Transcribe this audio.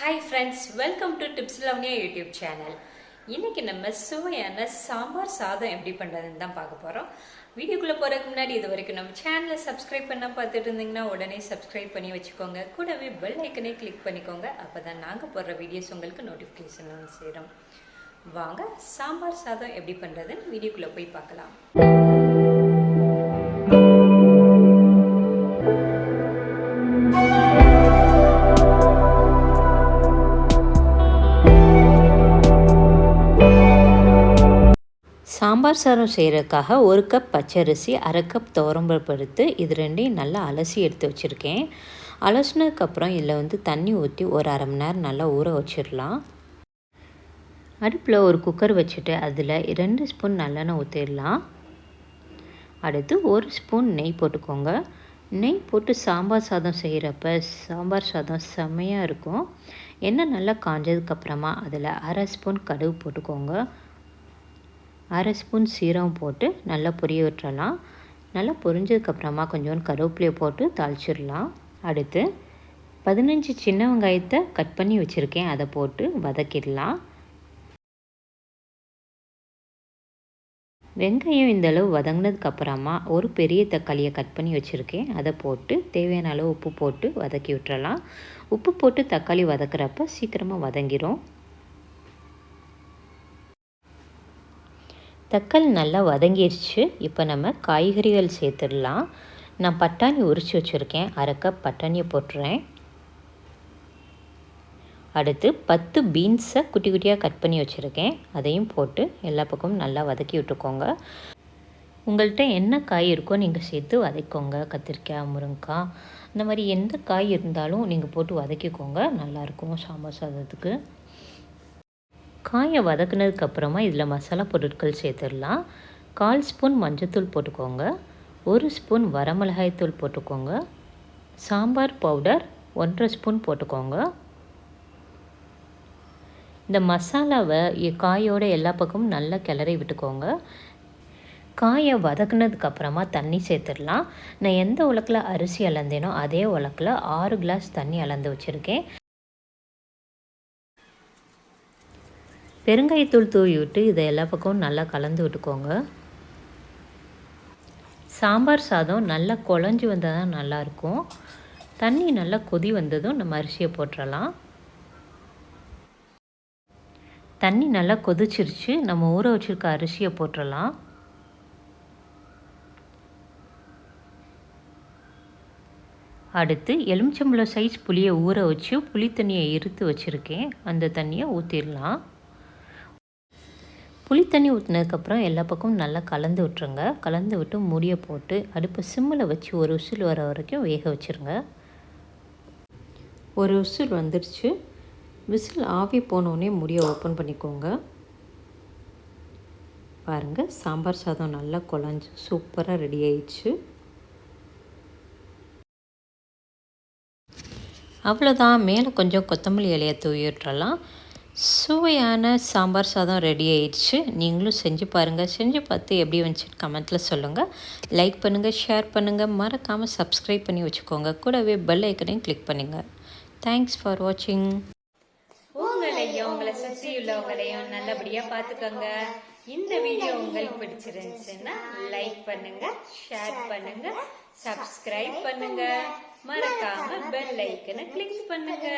Hi friends, welcome to TipsLavanya YouTube channel. இன்னைக்கு நம்ம சுவையான சாம்பார் சாதம் எப்படி பண்றதுன்னு தான் பார்க்க போறோம். வீடியோக்குள்ள போறதுக்கு முன்னாடி இதுவரைக்கும் நம்ம சேனலை சப்ஸ்கிரைப் பண்ண பார்த்துட்டு இருந்தீங்கன்னா உடனே சப்ஸ்கிரைப் பண்ணி வச்சுக்கோங்க. கூடவே பெல் ஐக்கனை கிளிக் பண்ணிக்கோங்க. அப்பதான் நாங்க போடுற வீடியோஸ் உங்களுக்கு நோட்டிஃபிகேஷன் சேரும். வாங்க சாம்பார் சாதம் எப்படி பண்றதுன்னு வீடியோக்குள்ள போய் பார்க்கலாம். சாம்பார் சாதம் செய்கிறதுக்காக 1 கப் பச்சரிசி, 1/2 கப் துவரம்பருப்பு எடுத்து இது ரெண்டையும் நல்லா அலசி எடுத்து வச்சுருக்கேன். அலசினதுக்கப்புறம் இதில் தண்ணி ஊற்றி ஒரு 1/2 மணி நேரம் நல்லா ஊற வச்சிடலாம். அடுப்பில் ஒரு குக்கர் வச்சுட்டு அதில் 2 ஸ்பூன் நல்லெண்ணெய் ஊற்றிடலாம். அடுத்து 1 ஸ்பூன் நெய் போட்டுக்கோங்க. நெய் போட்டு சாம்பார் சாதம் செய்கிறப்ப சாம்பார் சாதம் செம்மையாக இருக்கும். எண்ணெய் நல்லா காஞ்சதுக்கப்புறமா அதில் 1/2 ஸ்பூன் கடுகு போட்டுக்கோங்க. 1/2 ஸ்பூன் சீரகம் போட்டு நல்லா பொரிய விட்டுறலாம். நல்லா பொரிஞ்சதுக்கப்புறமா கொஞ்சோண்டு கருவேப்பிலையை போட்டு தாளிச்சிடலாம். அடுத்து 15 சின்ன வெங்காயத்தை கட் பண்ணி வச்சுருக்கேன், அதை போட்டு வதக்கிடலாம். வெங்காயம் இந்தளவு வதங்கினதுக்கப்புறமா ஒரு பெரிய தக்காளியை கட் பண்ணி வச்சுருக்கேன், அதை போட்டு தேவையான அளவு உப்பு போட்டு வதக்கி விட்டுறலாம். உப்பு போட்டு தக்காளி வதக்கிறப்ப சீக்கிரமாக வதங்கிடும். தக்காளி நல்லா வதங்கிடுச்சு. இப்போ நம்ம காய்கறிகள் சேர்த்துடலாம். நான் பட்டாணி உரித்து வச்சுருக்கேன், 1/2 கப் பட்டாணியை போட்டுறேன். அடுத்து 10 பீன்ஸை குட்டி குட்டியாக கட் பண்ணி வச்சுருக்கேன், அதையும் போட்டு எல்லா பக்கமும் நல்லா வதக்கி விட்டுக்கோங்க. உங்கள்கிட்ட என்ன காய் இருக்கோ நீங்கள் சேர்த்து வதக்கிக்கோங்க. கத்திரிக்காய், முருங்கைக்காய், இந்த மாதிரி எந்த காய் இருந்தாலும் நீங்கள் போட்டு வதக்கிக்கோங்க, நல்லாயிருக்கும் சாம்பார் சாதத்துக்கு. காயை வதக்குனதுக்கப்புறமா இதில் மசாலா பொருட்கள் சேர்த்துடலாம். 1/4 ஸ்பூன் மஞ்சள்தூள் போட்டுக்கோங்க. 1 ஸ்பூன் வரமிளகாய்த்தூள் போட்டுக்கோங்க. சாம்பார் பவுடர் 1/2 ஸ்பூன் போட்டுக்கோங்க. இந்த மசாலாவை காயோட எல்லா பக்கமும் நல்லா கிளறி விட்டுக்கோங்க. காயை வதக்குனதுக்கப்புறமா தண்ணி சேர்த்துடலாம். நான் எந்த உலக்கில் அரிசி அளந்தேனோ அதே உலக்கில் 6 கிளாஸ் தண்ணி அளந்து வச்சுருக்கேன். பெருங்காயத்தூள் தூவி விட்டு இதை எல்லா பக்கமும் நல்லா கலந்து விட்டுக்கோங்க. சாம்பார் சாதம் நல்லா குழஞ்சி வந்தால் தான் நல்லாயிருக்கும். தண்ணி நல்லா கொதி வந்ததும் நம்ம அரிசியை போட்டுடலாம். தண்ணி நல்லா கொதிச்சிருச்சு, நம்ம ஊற வச்சுருக்க அரிசியை போட்டுடலாம். அடுத்து எலுமிச்சம்பழம் சைஸ் புளியை ஊற வச்சு புளி தண்ணியை இருத்து வச்சுருக்கேன், அந்த தண்ணியை ஊற்றிடலாம். புளி தண்ணி ஊற்றினதுக்கப்புறம் எல்லா பக்கமும் நல்லா கலந்து விட்டுருங்க. கலந்து விட்டு மூடியை போட்டு அடுப்பை சிம்மில் வச்சு ஒரு விசில் வர வரைக்கும் வேக வச்சுருங்க. ஒரு விசில் வந்துடுச்சு. விசில் ஆவி போனோடனே மூடியை ஓப்பன் பண்ணிக்கோங்க. பாருங்கள், சாம்பார் சாதம் நல்லா குழஞ்சி சூப்பராக ரெடி ஆயிடுச்சு. அவ்வளோதான், மேலே கொஞ்சம் கொத்தமல்லி இலையை தூவி விட்டுறலாம். சுவையான சாம்பார் சாதம் ரெடி ஆயிடுச்சு. நீங்களும் செஞ்சு பாருங்கள். செஞ்சு பார்த்து எப்படி வந்துச்சுன்னு கமெண்ட்டில் சொல்லுங்கள். லைக் பண்ணுங்கள், ஷேர் பண்ணுங்கள், மறக்காமல் சப்ஸ்கிரைப் பண்ணி வச்சுக்கோங்க. கூடவே பெல் ஐக்கனையும் கிளிக் பண்ணுங்கள். தேங்க்ஸ் ஃபார் வாட்சிங். உங்களையும் உங்களை சுற்றி உள்ளவங்களையும் நல்லபடியாக பார்த்துக்கோங்க. இந்த வீடியோ உங்களுக்கு பிடிச்சிருந்துச்சுன்னா லைக் பண்ணுங்க, ஷேர் பண்ணுங்க, சப்ஸ்கிரைப் பண்ணுங்க, மறக்காம பெல் ஐக்கனை கிளிக் பண்ணுங்க.